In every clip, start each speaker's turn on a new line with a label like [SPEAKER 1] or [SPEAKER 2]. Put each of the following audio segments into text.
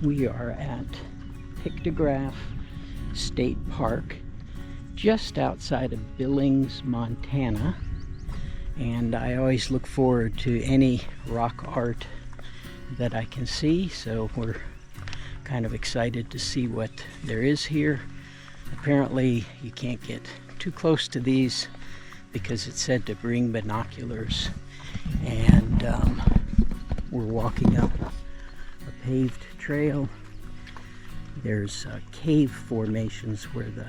[SPEAKER 1] We are at Pictograph State Park, just outside of Billings, Montana. And I always look forward to any rock art that I can see, so we're kind of excited to see what there is here. Apparently you can't get too close to these because it's said to bring binoculars. And we're walking up a paved trail. There's cave formations where the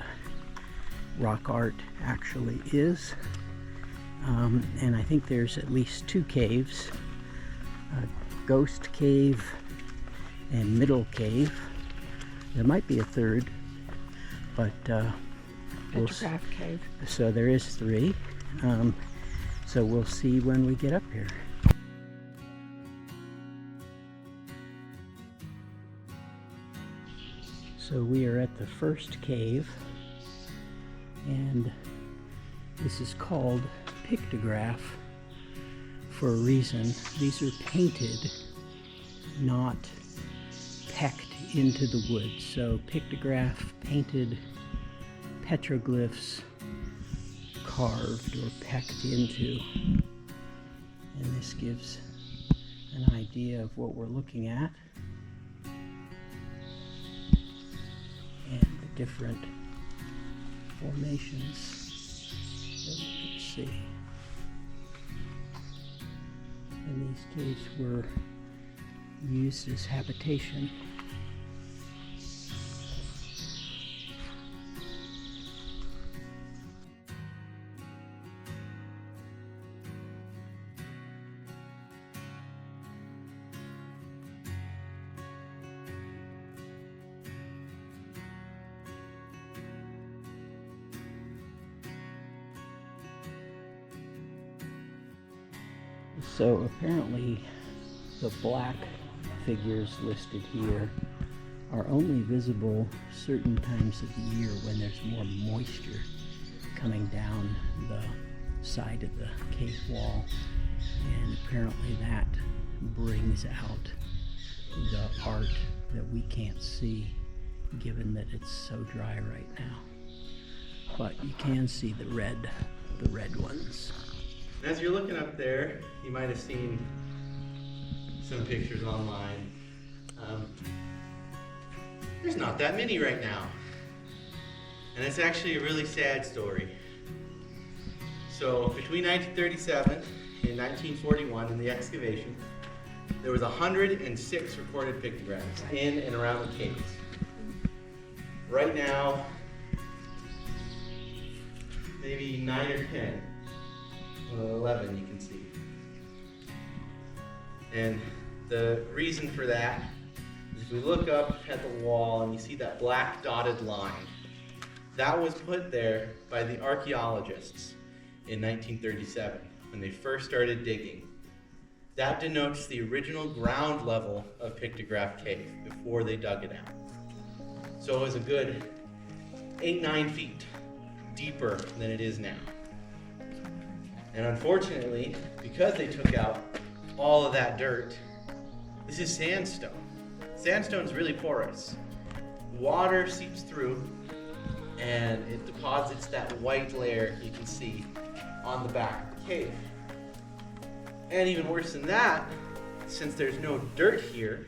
[SPEAKER 1] rock art actually is. And I think there's at least two caves, Ghost Cave and Middle Cave. There might be a third, but
[SPEAKER 2] Pictograph Cave.
[SPEAKER 1] So there is three. So we'll see when we get up here. So we are at the first cave, and this is called Pictograph for a reason. These are painted, not pecked into the wood. So pictograph, painted, petroglyphs, carved or pecked into. And this gives an idea of what we're looking at and the different formations that we can see. And these caves were used as habitation. So apparently the black figures listed here are only visible certain times of the year when there's more moisture coming down the side of the cave wall, and apparently that brings out the art that we can't see given that it's so dry right now. But you can see the red ones.
[SPEAKER 3] As you're looking up there, you might have seen some pictures online. There's not that many right now. And it's actually a really sad story. So between 1937 and 1941 in the excavation, there was 106 recorded pictographs in and around the caves. Right now, maybe 9 or 10. 11 you can see. And the reason for that is if we look up at the wall and you see that black dotted line, that was put there by the archaeologists in 1937 when they first started digging. That denotes the original ground level of Pictograph Cave before they dug it out. So it was a good 8-9 feet deeper than it is now. And unfortunately, because they took out all of that dirt, this is sandstone. Sandstone is really porous. Water seeps through and it deposits that white layer you can see on the back of the cave. And even worse than that, since there's no dirt here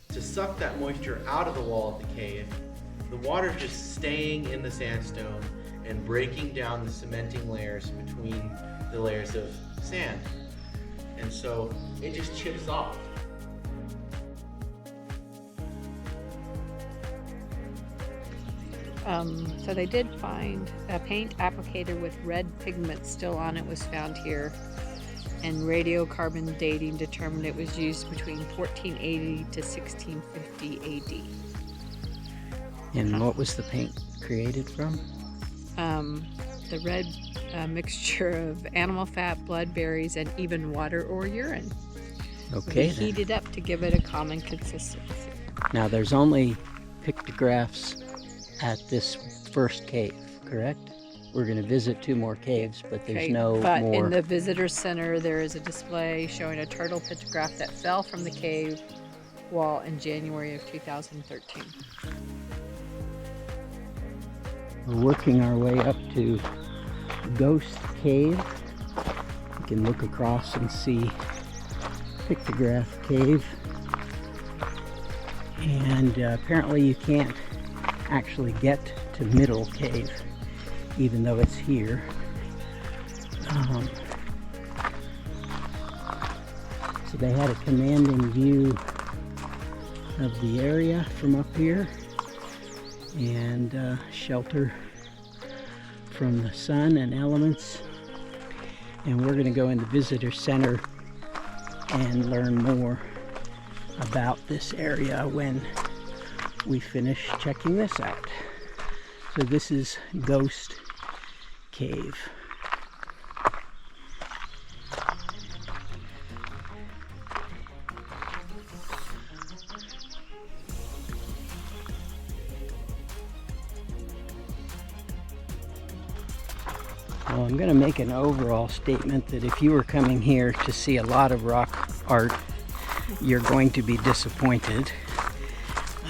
[SPEAKER 3] to suck that moisture out of the wall of the cave, the water is just staying in the sandstone and breaking down the cementing layers between the layers of sand. And so it just chips off.
[SPEAKER 2] So they did find a paint applicator with red pigment still on it was found here, and radiocarbon dating determined it was used between 1480 to 1650 AD.
[SPEAKER 1] And what was the paint created from?
[SPEAKER 2] The red mixture of animal fat, blood, berries, and even water or urine.
[SPEAKER 1] Okay.
[SPEAKER 2] We heated up to give it a common consistency.
[SPEAKER 1] Now there's only pictographs at this first cave, correct? We're going to visit 2 more caves, but there's no
[SPEAKER 2] but
[SPEAKER 1] more.
[SPEAKER 2] in the visitor center, there is a display showing a turtle pictograph that fell from the cave wall in January of 2013.
[SPEAKER 1] We're working our way up to Ghost Cave. You can look across and see Pictograph Cave. And apparently you can't actually get to Middle Cave, even though it's here. So they had a commanding view of the area from up here, and shelter from the sun and elements. And we're going to go in the visitor center and learn more about this area when we finish checking this out. So this is Ghost Cave. Well, I'm going to make an overall statement that if you were coming here to see a lot of rock art, you're going to be disappointed.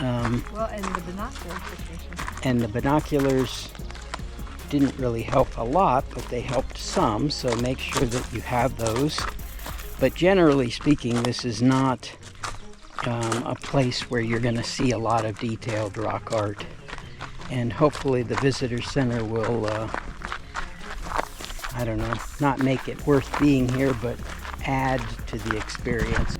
[SPEAKER 2] Well, and the binocular situation.
[SPEAKER 1] And the binoculars didn't really help a lot, but they helped some, so make sure that you have those. But generally speaking, this is not a place where you're going to see a lot of detailed rock art. And hopefully the visitor center will, I don't know, not make it worth being here, but add to the experience.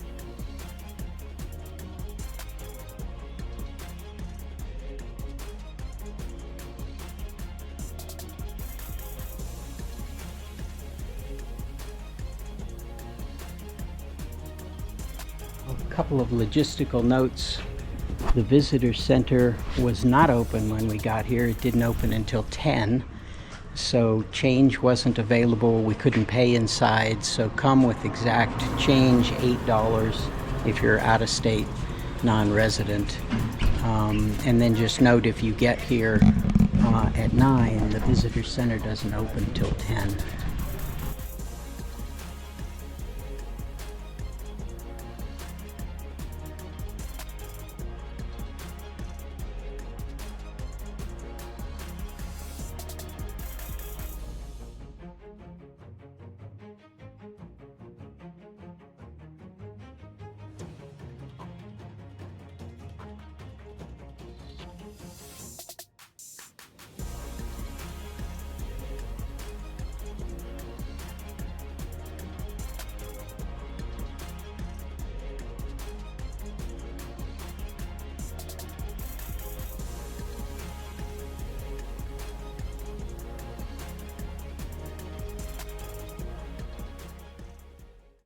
[SPEAKER 1] A couple of logistical notes. The visitor center was not open when we got here. It didn't open until 10. So change wasn't available. We couldn't pay inside. So come with exact change, $8 if you're out of state, non-resident. And then just note, if you get here at 9, the visitor center doesn't open until 10.